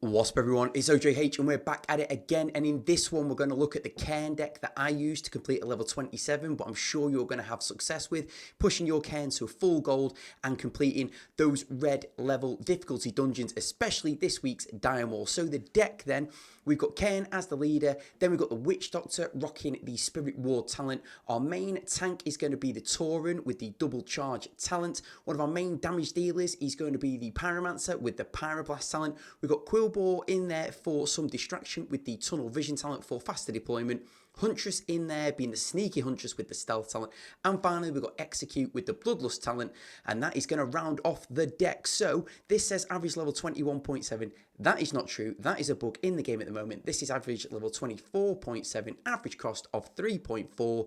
What's up everyone, it's Ojh and we're back at it again, and in this one we're going to look at the Cairne deck that I used to complete a level 27, but I'm sure you're going to have success with, pushing your Cairne to a full gold and completing those red level difficulty dungeons, especially this week's Dire Maul. So the deck then, we've got Cairne as the leader, then we've got the Witch Doctor rocking the Spirit Ward talent. Our main tank is going to be the Tauren with the double charge talent. One of our main damage dealers is going to be the Pyromancer with the Pyroblast talent. We've got Quillbore in there for some distraction with the Tunnel Vision talent for faster deployment. Huntress in there being the sneaky Huntress with the stealth talent. And finally we've got Execute with the Bloodlust talent, and that is going to round off the deck. So this says average level 21.7. That is not true. That is a bug in the game at the moment. This is average level 24.7, average cost of 3.4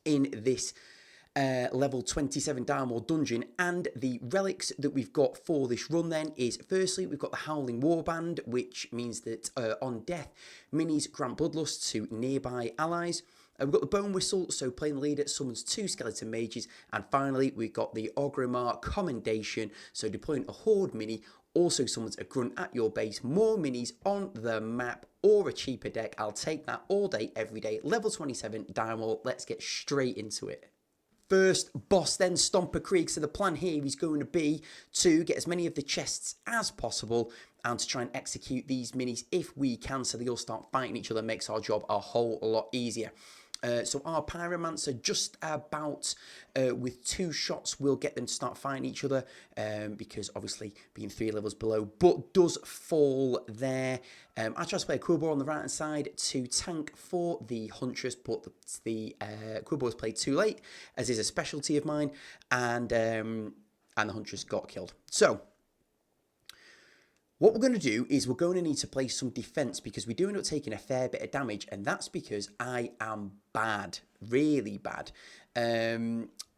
in this level 27 Dire Maul dungeon. And the relics that we've got for this run then is, firstly, we've got the Howling Warband, which means that on death, minis grant bloodlust to nearby allies. We've got the Bone Whistle, so playing the leader summons 2 skeleton mages. And finally, we've got the Orgrimmar Commendation, so deploying a horde mini also summons a grunt at your base. More minis on the map or a cheaper deck. I'll take that all day, every day. Level 27 Dire Maul. Let's get straight into it. First boss then, Stomper Creek. So the plan here is going to be to get as many of the chests as possible and to try and execute these minis if we can, so they'll start fighting each other. Makes our job a whole lot easier. So our Pyromancer just about with 2 shots will get them to start fighting each other, because obviously being 3 levels below, but does fall there. I try to play a Quillbore on the right hand side to tank for the Huntress, but the Quillbore is played too late, as is a specialty of mine, and the Huntress got killed. So what we're going to do is we're going to need to play some defense, because we do end up taking a fair bit of damage, and that's because I am bad, really bad.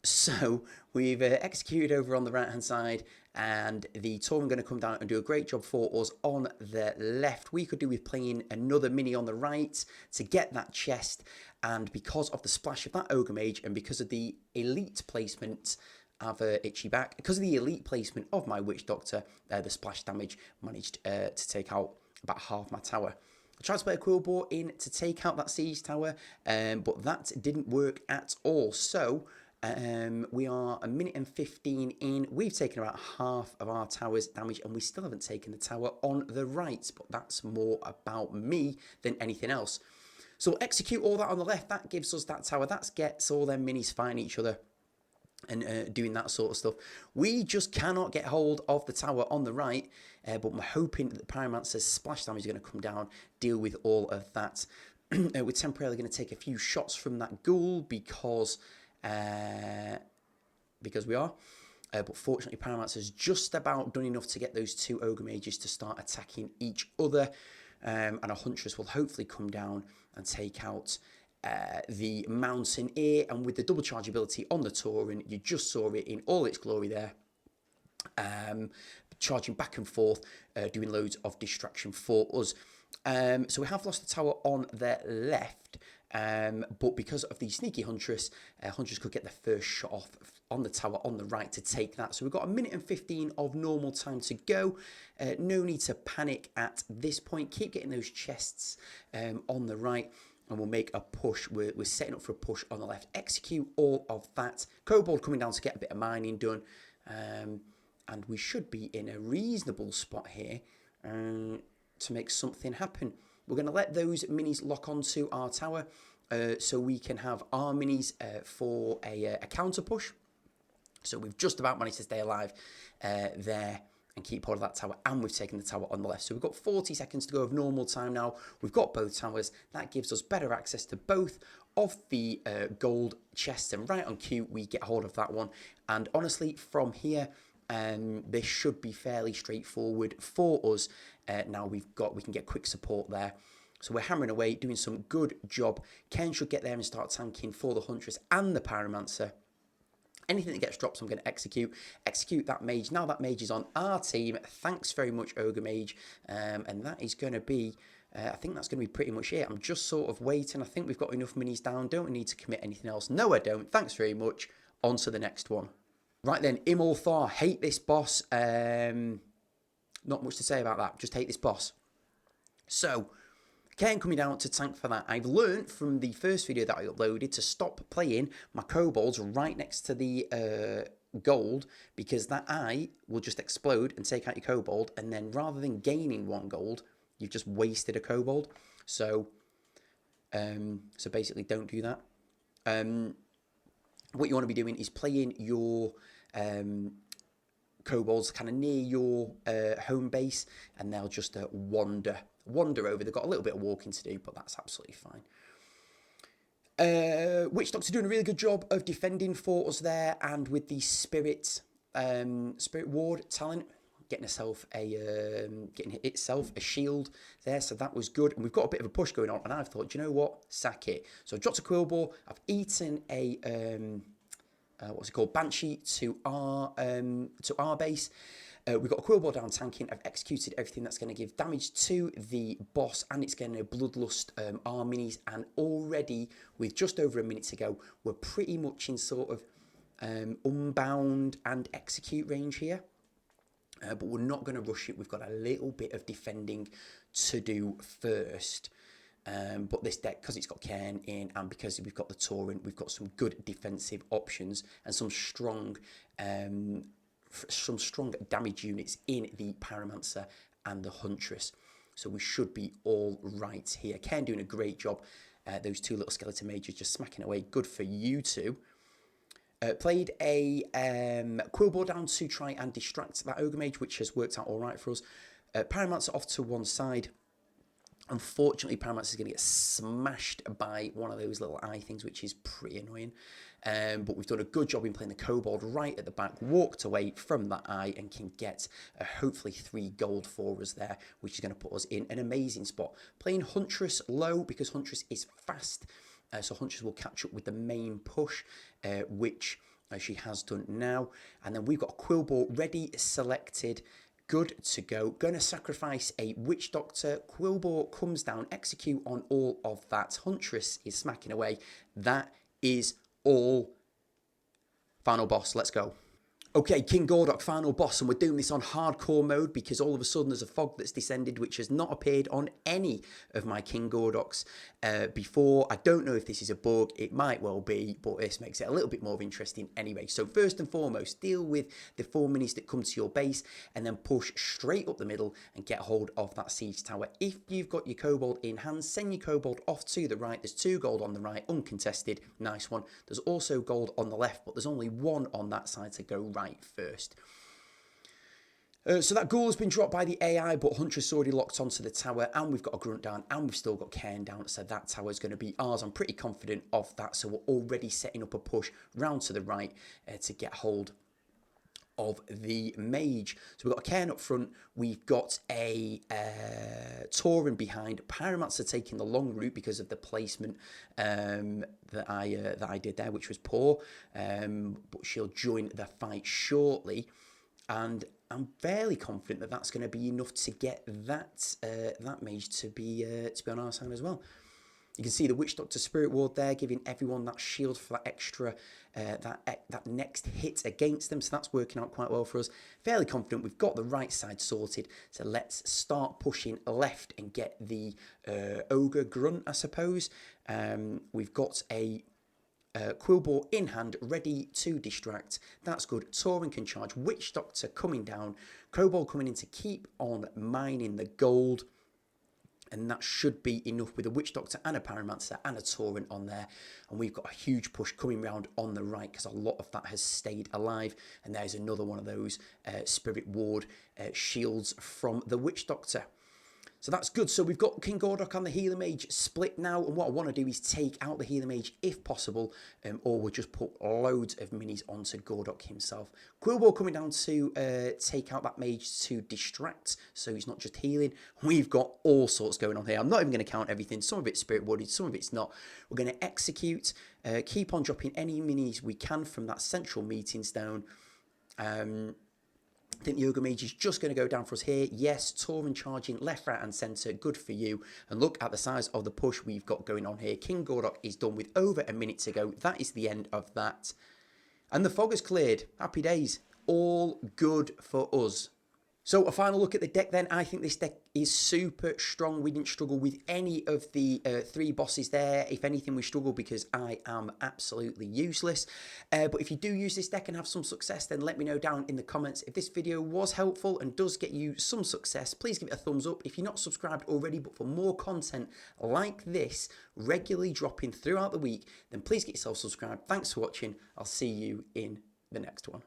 So we've executed over on the right hand side, and the Tauren going to come down and do a great job for us on the left. We could do with playing another mini on the right to get that chest, and because of the splash of that Ogre Mage and because of the elite placement, have itchy back. Because of the elite placement of my Witch Doctor, the splash damage managed to take out about half my tower. I tried to play a Quillbore in to take out that siege tower, but that didn't work at all. So we are a minute and 15 in. We've taken about half of our tower's damage, and we still haven't taken the tower on the right. But that's more about me than anything else. So we'll execute all that on the left. That gives us that tower. That gets all them minis fighting each other and doing that sort of stuff. We just cannot get hold of the tower on the right, but we're hoping that the Pyromancer's splash damage is going to come down, deal with all of that. We're temporarily going to take a few shots from that ghoul because we are. But fortunately, Pyromancer's just about done enough to get those 2 Ogre Mages to start attacking each other. And a Huntress will hopefully come down and take out the Mountaineer, and with the double charge ability on the Tauren, you just saw it in all its glory there, charging back and forth, doing loads of distraction for us. So we have lost the tower on the left, but because of the sneaky Huntress, Huntress could get the first shot off on the tower on the right to take that. So we've got a minute and 15 of normal time to go. No need to panic at this point. Keep getting those chests on the right, and we'll make a push. We're setting up for a push on the left. Execute all of that. Kobold coming down to get a bit of mining done. And we should be in a reasonable spot here to make something happen. We're going to let those minis lock onto our tower so we can have our minis for a counter push. So we've just about managed to stay alive there and keep hold of that tower, and we've taken the tower on the left. So we've got 40 seconds to go of normal time now. We've got both towers. That gives us better access to both of the gold chests, and right on cue we get hold of that one. And honestly, from here this should be fairly straightforward for us. Now we can get quick support there. So we're hammering away, doing some good job. Cairne should get there and start tanking for the Huntress and the Pyromancer. Anything that gets dropped, I'm going to execute that mage. Now that mage is on our team. Thanks very much, Ogre Mage. And that is going to be, I think that's going to be pretty much it. I'm just sort of waiting. I think we've got enough minis down. Don't need to commit anything else. No, I don't. Thanks very much. On to the next one. Right then, immol'thar. Hate this boss. Not much to say about that. Just hate this boss. So, Cairne coming down to tank for that. I've learned from the first video that I uploaded to stop playing my kobolds right next to the gold, because that eye will just explode and take out your kobold, and then rather than gaining 1 gold, you've just wasted a kobold. So basically don't do that. What you want to be doing is playing your kobolds kind of near your home base, and they'll just wander over. They've got a little bit of walking to do, but that's absolutely fine. Ojh&x doing a really good job of defending for us there, and with the spirit ward talent, getting itself a shield there, so that was good. And we've got a bit of a push going on, and I've thought, you know what, sack it. So I've dropped a quill ball. I've eaten a what's it called, banshee to our base. We've got a quill ball down tanking. I've executed everything that's going to give damage to the boss, and it's going to bloodlust our minis. And already, with just over a minute to go, we're pretty much in sort of unbound and execute range here. But we're not going to rush it. We've got a little bit of defending to do first. But this deck, because it's got Cairne in, and because we've got the Torrent, we've got some good defensive options and some strong damage units in the Pyromancer and the Huntress. So we should be all right here. Cairne doing a great job. Those 2 little skeleton mages just smacking away. Good for you two. Played a quill ball down to try and distract that ogre mage, which has worked out all right for us. Pyromancer off to one side. Unfortunately, Pyromancer is going to get smashed by one of those little eye things, which is pretty annoying. But we've done a good job in playing the kobold right at the back, walked away from that eye, and can get hopefully 3 gold for us there, which is going to put us in an amazing spot. Playing Huntress low, because Huntress is fast, so Huntress will catch up with the main push, which she has done now. And then we've got a quill ball ready, selected, good to go. Going to sacrifice a Witch Doctor. Quill ball comes down, execute on all of that. Huntress is smacking away. That is all. Final boss, let's go. Okay, King Ojh&x, final boss, and we're doing this on hardcore mode because all of a sudden there's a fog that's descended which has not appeared on any of my King Ojh&x before. I don't know if this is a bug, it might well be, but this makes it a little bit more interesting anyway. So first and foremost, deal with the 4 minis that come to your base, and then push straight up the middle and get hold of that siege tower. If you've got your kobold in hand, send your kobold off to the right. There's 2 gold on the right, uncontested, nice one. There's also gold on the left, but there's only 1 on that side to go right first. So that ghoul has been dropped by the AI, but Huntress already locked onto the tower, and we've got a grunt down, and we've still got Cairne down, so that tower is going to be ours. I'm pretty confident of that, so we're already setting up a push round to the right to get hold of the mage. So we've got a Cairne up front, we've got a Tauren behind, Pyromancer taking the long route because of the placement that I did there, which was poor, but she'll join the fight shortly, and I'm fairly confident that that's going to be enough to get that that mage to be on our side as well. You can see the Witch Doctor Spirit Ward there, giving everyone that shield for that extra, that next hit against them. So that's working out quite well for us. Fairly confident we've got the right side sorted. So let's start pushing left and get the Ogre Grunt, I suppose. We've got a Quillbore in hand, ready to distract. That's good. Tauren can charge. Witch Doctor coming down. Kobold coming in to keep on mining the gold. And that should be enough with a Witch Doctor and a Pyromancer and a Tauren on there. And we've got a huge push coming round on the right because a lot of that has stayed alive. And there's another one of those Spirit Ward shields from the Witch Doctor. So that's good. So we've got King Ojh&x and the Healer Mage split now. And what I want to do is take out the Healer Mage if possible. Or we'll just put loads of minis onto Ojh&x himself. Quillbore coming down to take out that Mage to distract. So he's not just healing. We've got all sorts going on here. I'm not even going to count everything. Some of it's Spirit Wooded, some of it's not. We're going to execute. Keep on dropping any minis we can from that central meeting stone. I think the Ogre Mage is just going to go down for us here. Yes, Tauren charging left, right and centre. Good for you. And look at the size of the push we've got going on here. King Ojh&x is done with over a minute to go. That is the end of that. And the fog has cleared. Happy days. All good for us. So a final look at the deck then. I think this deck is super strong. We didn't struggle with any of the 3 bosses there. If anything, we struggled because I am absolutely useless. But if you do use this deck and have some success, then let me know down in the comments. If this video was helpful and does get you some success, please give it a thumbs up. If you're not subscribed already, but for more content like this, regularly dropping throughout the week, then please get yourself subscribed. Thanks for watching. I'll see you in the next one.